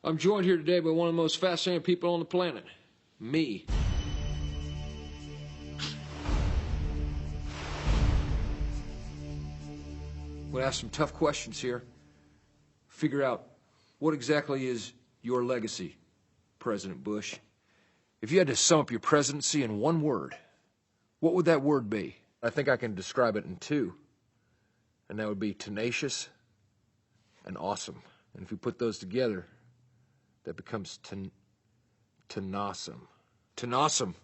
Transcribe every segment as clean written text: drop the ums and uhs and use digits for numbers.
I'm joined here today by one of the most fascinating people on the planet. Me. I'm going to ask some tough questions here. Figure out what exactly is your legacy, President Bush. If you had to sum up your presidency in one word, what would that word be? I think I can describe it in two, and that would be tenacious and awesome. And if you put those together, that becomes tenawesome. Tenawesome.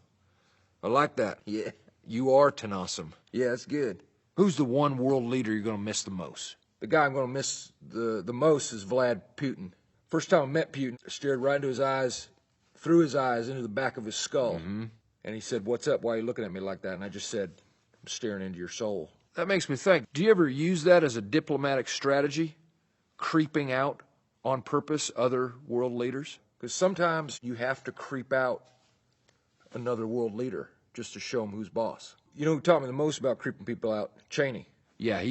I like that. Yeah. You are tenawesome. Yeah, that's good. Who's the one world leader you're going to miss the most? The guy I'm going to miss the most is Vlad Putin. First time I met Putin, I stared right into his eyes, through his eyes into the back of his skull. Mm-hmm. And he said, "What's up? Why are you looking at me like that?" And I just said, "I'm staring into your soul." That makes me think, do you ever use that as a diplomatic strategy? Creeping out on purpose other world leaders? Because sometimes you have to creep out another world leader just to show them who's boss. You know who taught me the most about creeping people out? Cheney. Yeah,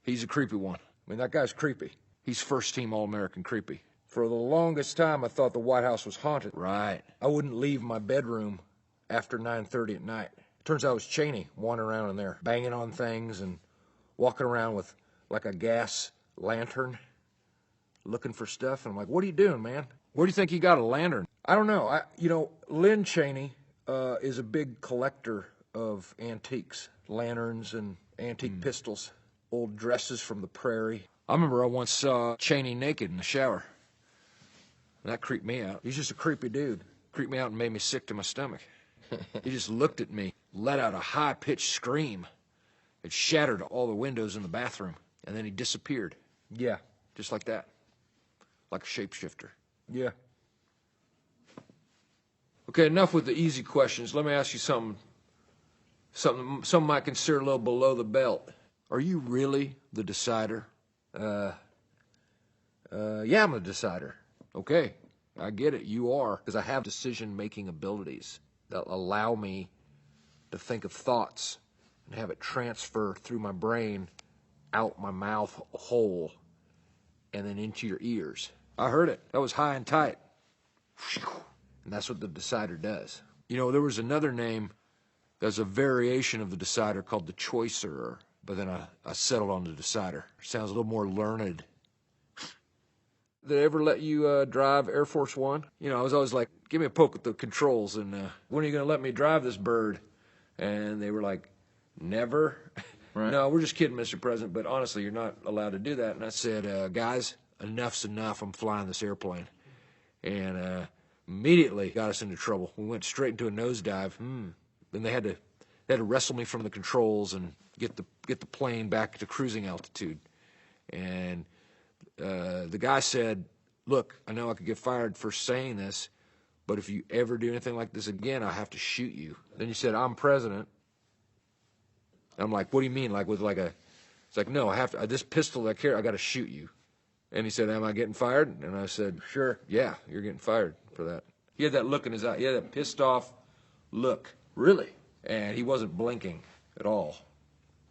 he's a creepy one. I mean, that guy's creepy. He's first team All-American creepy. For the longest time, I thought the White House was haunted. Right. I wouldn't leave my bedroom after 9:30 at night. Turns out it was Cheney wandering around in there, banging on things and walking around with like a gas lantern, looking for stuff. And I'm like, "What are you doing, man? Where do you think he got a lantern?" I don't know. Lynn Cheney is a big collector of antiques, lanterns and antique pistols, old dresses from the prairie. I remember I once saw Cheney naked in the shower. That creeped me out. He's just a creepy dude. Creeped me out and made me sick to my stomach. He just looked at me, let out a high-pitched scream. It shattered all the windows in the bathroom, and then he disappeared. Yeah. Just like that. Like a shapeshifter. Yeah. Okay, enough with the easy questions. Let me ask you something some might consider a little below the belt. Are you really the decider? Yeah, I'm the decider. Okay, I get it. You are, because I have decision-making abilities that allow me to think of thoughts and have it transfer through my brain, out my mouth hole, and then into your ears. I heard it. That was high and tight. And that's what the decider does. You know, there was another name that's a variation of the decider called the choicerer, but then I settled on the decider. Sounds a little more learned. Did they ever let you drive Air Force One? You know, I was always like, give me a poke at the controls, and when are you going to let me drive this bird? And they were like, never. Right. No, we're just kidding, Mr. President, but honestly, you're not allowed to do that. And I said, guys, enough's enough. I'm flying this airplane. And immediately got us into trouble. We went straight into a nosedive. Then they had to wrestle me from the controls and get the plane back to cruising altitude. And the guy said, "Look, I know I could get fired for saying this, but if you ever do anything like this again, I have to shoot you." Then he said, "I'm president." I'm like, "What do you mean? Like with like a?" It's like, "No, I have to. This pistol I carry, I got to shoot you." And he said, "Am I getting fired?" And I said, "Sure. Yeah, you're getting fired for that." He had that look in his eye. He had that pissed off look. Really? And he wasn't blinking at all.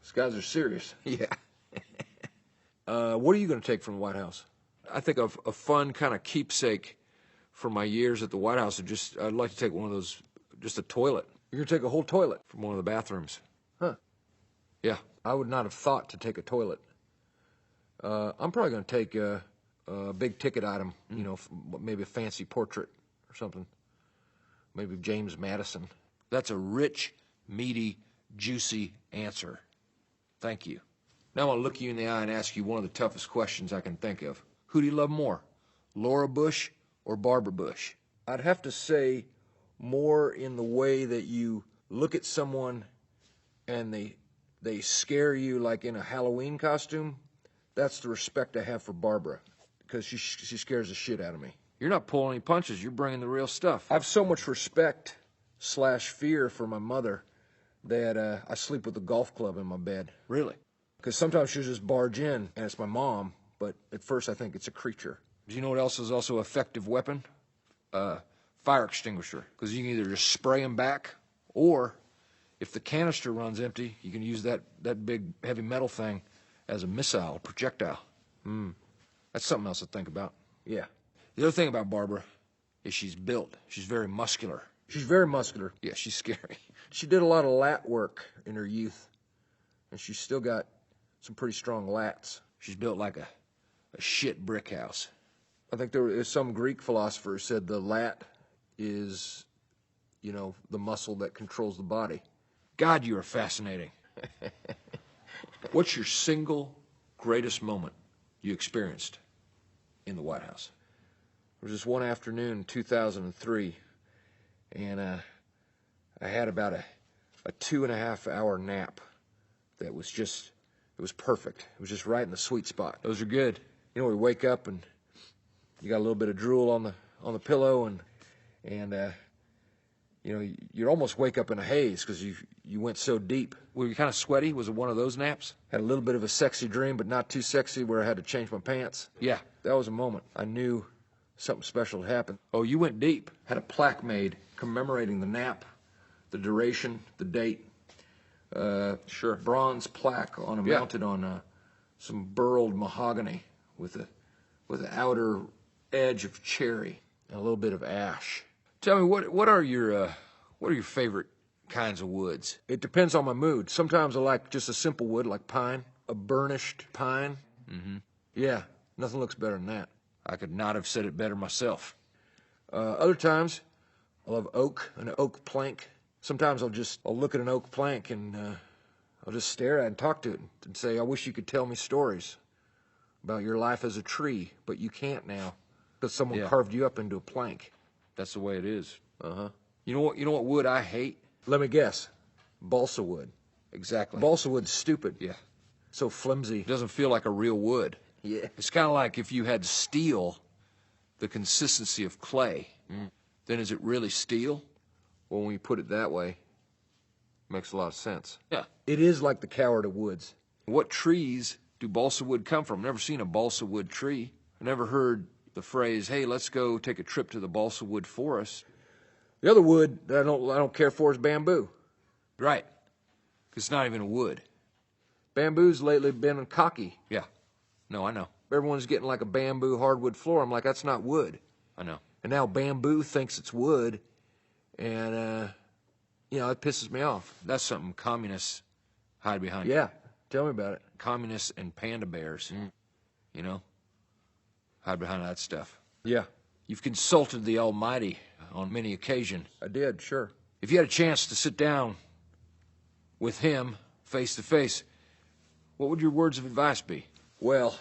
These guys are serious. Yeah. What are you going to take from the White House? I think of a fun kind of keepsake from my years at the White House. I'd like to take one of those, just a toilet. You're going to take a whole toilet from one of the bathrooms. Huh. Yeah. I would not have thought to take a toilet. I'm probably going to take a big ticket item, you know, maybe a fancy portrait or something. Maybe James Madison. That's a rich, meaty, juicy answer. Thank you. Now I want to look you in the eye and ask you one of the toughest questions I can think of. Who do you love more, Laura Bush or Barbara Bush? I'd have to say more in the way that you look at someone and they scare you like in a Halloween costume. That's the respect I have for Barbara, because she scares the shit out of me. You're not pulling any punches. You're bringing the real stuff. I have so much respect / fear for my mother that I sleep with a golf club in my bed. Really? Because sometimes she'll just barge in, and it's my mom, but at first I think it's a creature. Do you know what else is also an effective weapon? Fire extinguisher. Because you can either just spray them back, or if the canister runs empty, you can use that big heavy metal thing as a missile, projectile. That's something else to think about. Yeah. The other thing about Barbara is she's built. She's very muscular. She's very muscular. Yeah, she's scary. She did a lot of lat work in her youth, and she's still got some pretty strong lats. She's built like a shit brick house. I think there was some Greek philosopher who said the lat is, the muscle that controls the body. God, you are fascinating. What's your single greatest moment you experienced in the White House? It was this one afternoon in 2003, and I had about a 2.5 hour nap that was just, it was perfect. It was just right in the sweet spot. Those are good. We wake up and you got a little bit of drool on the pillow, and you almost wake up in a haze because you went so deep. Were you kind of sweaty? Was it one of those naps? Had a little bit of a sexy dream, but not too sexy, where I had to change my pants. Yeah. That was a moment. I knew something special had happened. Oh, you went deep. Had a plaque made commemorating the nap, the duration, the date. Sure. Bronze plaque mounted on some burled mahogany with the outer edge of cherry and a little bit of ash. Tell me, what are your favorite kinds of woods? It depends on my mood. Sometimes I like just a simple wood like pine, a burnished pine. Mm-hmm. Yeah, nothing looks better than that. I could not have said it better myself. Other times, I love oak, an oak plank. Sometimes I'll look at an oak plank and I'll just stare at it and talk to it and say, I wish you could tell me stories about your life as a tree, but you can't now because someone carved you up into a plank. That's the way it is. Uh-huh. You know what wood I hate? Let me guess. Balsa wood. Exactly. Balsa wood's stupid. Yeah. So flimsy. It doesn't feel like a real wood. Yeah. It's kind of like if you had steel, the consistency of clay. Then is it really steel? Well, when you put it that way, it makes a lot of sense. Yeah. It is like the coward of woods. What trees do balsa wood come from? Never seen a balsa wood tree. I never heard the phrase, hey, let's go take a trip to the balsa wood forest. The other wood that I don't care for is bamboo. Right. 'Cause it's not even a wood. Bamboo's lately been cocky. Yeah. No, I know. Everyone's getting like a bamboo hardwood floor. I'm like, that's not wood. I know. And now bamboo thinks it's wood, and, it pisses me off. That's something communists hide behind. Yeah, tell me about it. Communists and panda bears, hide behind that stuff. Yeah. You've consulted the Almighty on many occasions. I did, sure. If you had a chance to sit down with him face to face, what would your words of advice be? Well,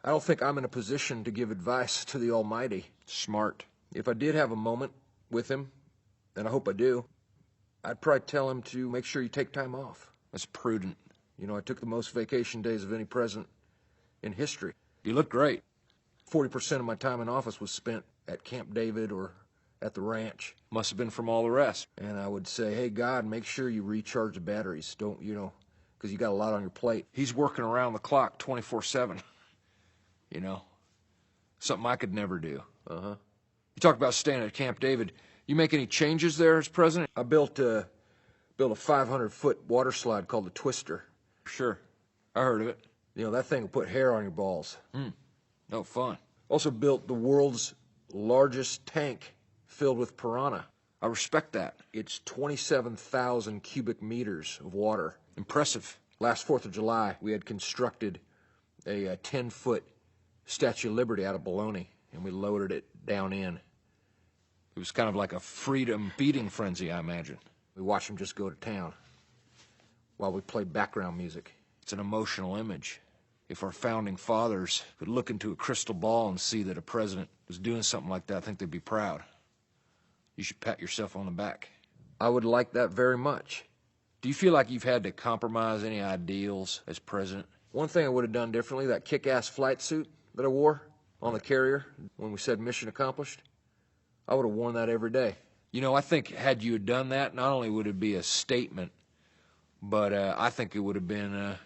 I don't think I'm in a position to give advice to the Almighty. Smart. If I did have a moment with him, and I hope I do, I'd probably tell him to make sure you take time off. That's prudent. I took the most vacation days of any president in history. You look great. 40% of my time in office was spent at Camp David or at the ranch. Must have been from all the rest. And I would say, hey, God, make sure you recharge the batteries. Don't, because you got a lot on your plate. He's working around the clock 24/7. Something I could never do. Uh-huh. You talk about staying at Camp David. You make any changes there as president? I built a 500-foot water slide called the Twister. Sure. I heard of it. That thing will put hair on your balls. No fun. Also built the world's largest tank filled with piranha. I respect that. It's 27,000 cubic meters of water. Impressive. Last 4th of July, we had constructed a 10-foot Statue of Liberty out of bologna, and we loaded it down in. It was kind of like a freedom beating frenzy, I imagine. We watched them just go to town while we played background music. It's an emotional image. If our founding fathers could look into a crystal ball and see that a president was doing something like that, I think they'd be proud. You should pat yourself on the back. I would like that very much. Do you feel like you've had to compromise any ideals as president? One thing I would have done differently, that kick-ass flight suit that I wore on the carrier when we said mission accomplished, I would have worn that every day. I think had you done that, not only would it be a statement, but I think it would have been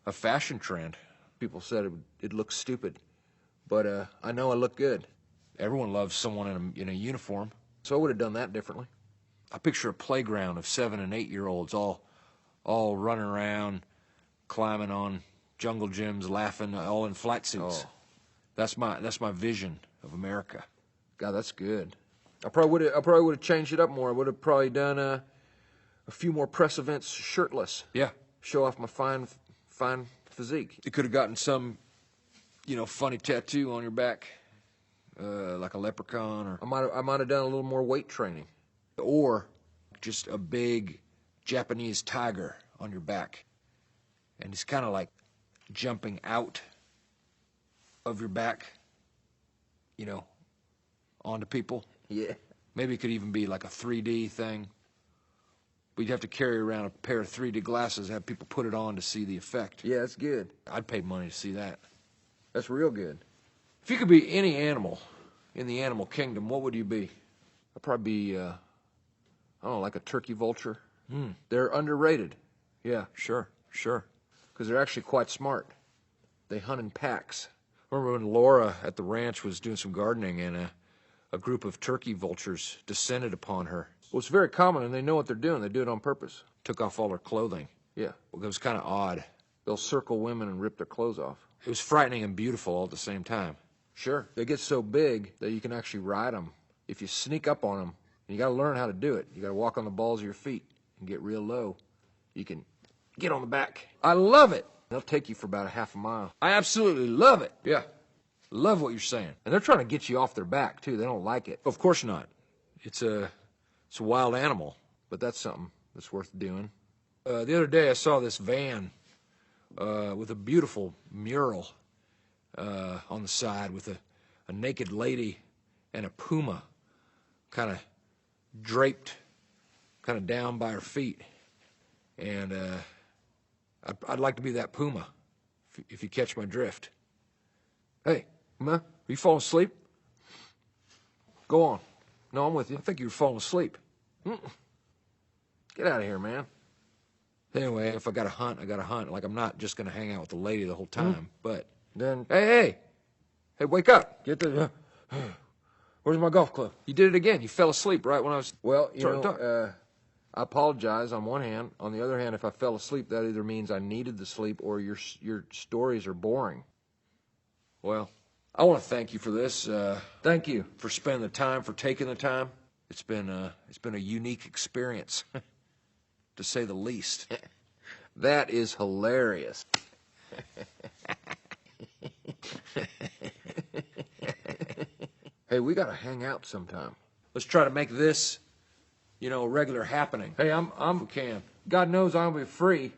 a fashion trend. People said it looked stupid, but I know I look good. Everyone loves someone in a uniform. So I would have done that differently. I picture a playground of 7- and 8-year-olds all running around, climbing on jungle gyms, laughing, all in flight suits. Oh. That's my vision of America. God, that's good. I probably would have changed it up more. I would have probably done a few more press events shirtless. Yeah. Show off my fine physique. You could have gotten some, funny tattoo on your back, like a leprechaun, or I might have done a little more weight training. or just a big Japanese tiger on your back, and it's kind of like jumping out of your back, onto people. Yeah. Maybe it could even be like a 3D thing. But you'd have to carry around a pair of 3D glasses and have people put it on to see the effect. Yeah, that's good. I'd pay money to see that. That's real good. If you could be any animal in the animal kingdom, what would you be? I'd probably be, I don't know, like a turkey vulture. Hmm. They're underrated. Yeah, sure. Because they're actually quite smart. They hunt in packs. I remember when Laura at the ranch was doing some gardening and a group of turkey vultures descended upon her. Well, it's very common, and they know what they're doing. They do it on purpose. Took off all her clothing. Yeah. Well, it was kind of odd. They'll circle women and rip their clothes off. It was frightening and beautiful all at the same time. Sure. They get so big that you can actually ride them. If you sneak up on them, and you got to learn how to do it. You got to walk on the balls of your feet and get real low. You can get on the back. I love it. They'll take you for about a half a mile. I absolutely love it. Yeah. Love what you're saying. And they're trying to get you off their back, too. They don't like it. Of course not. It's a wild animal. But that's something that's worth doing. The other day I saw this van with a beautiful mural on the side with a naked lady and a puma kind of draped kind of down by her feet. And I'd like to be that puma, if you catch my drift. Hey, Huh? are you falling asleep? Go on. No, I'm with you. I think you were falling asleep. Get out of here, man. Anyway, if I got to hunt, I got to hunt. Like, I'm not just going to hang out with the lady the whole time, but... Then Hey, wake up. get the... Where's my golf club? You did it again. You fell asleep right when I was... Well, Sorry, I apologize on one hand. On the other hand, if I fell asleep, that either means I needed the sleep or your stories are boring. Well, I want to thank you for this. Thank you. For spending the time, for taking the time. It's been a unique experience, to say the least. That is hilarious. Hey, we got to hang out sometime. Let's try to make this, a regular happening. Hey, If we can. God knows I'll be free.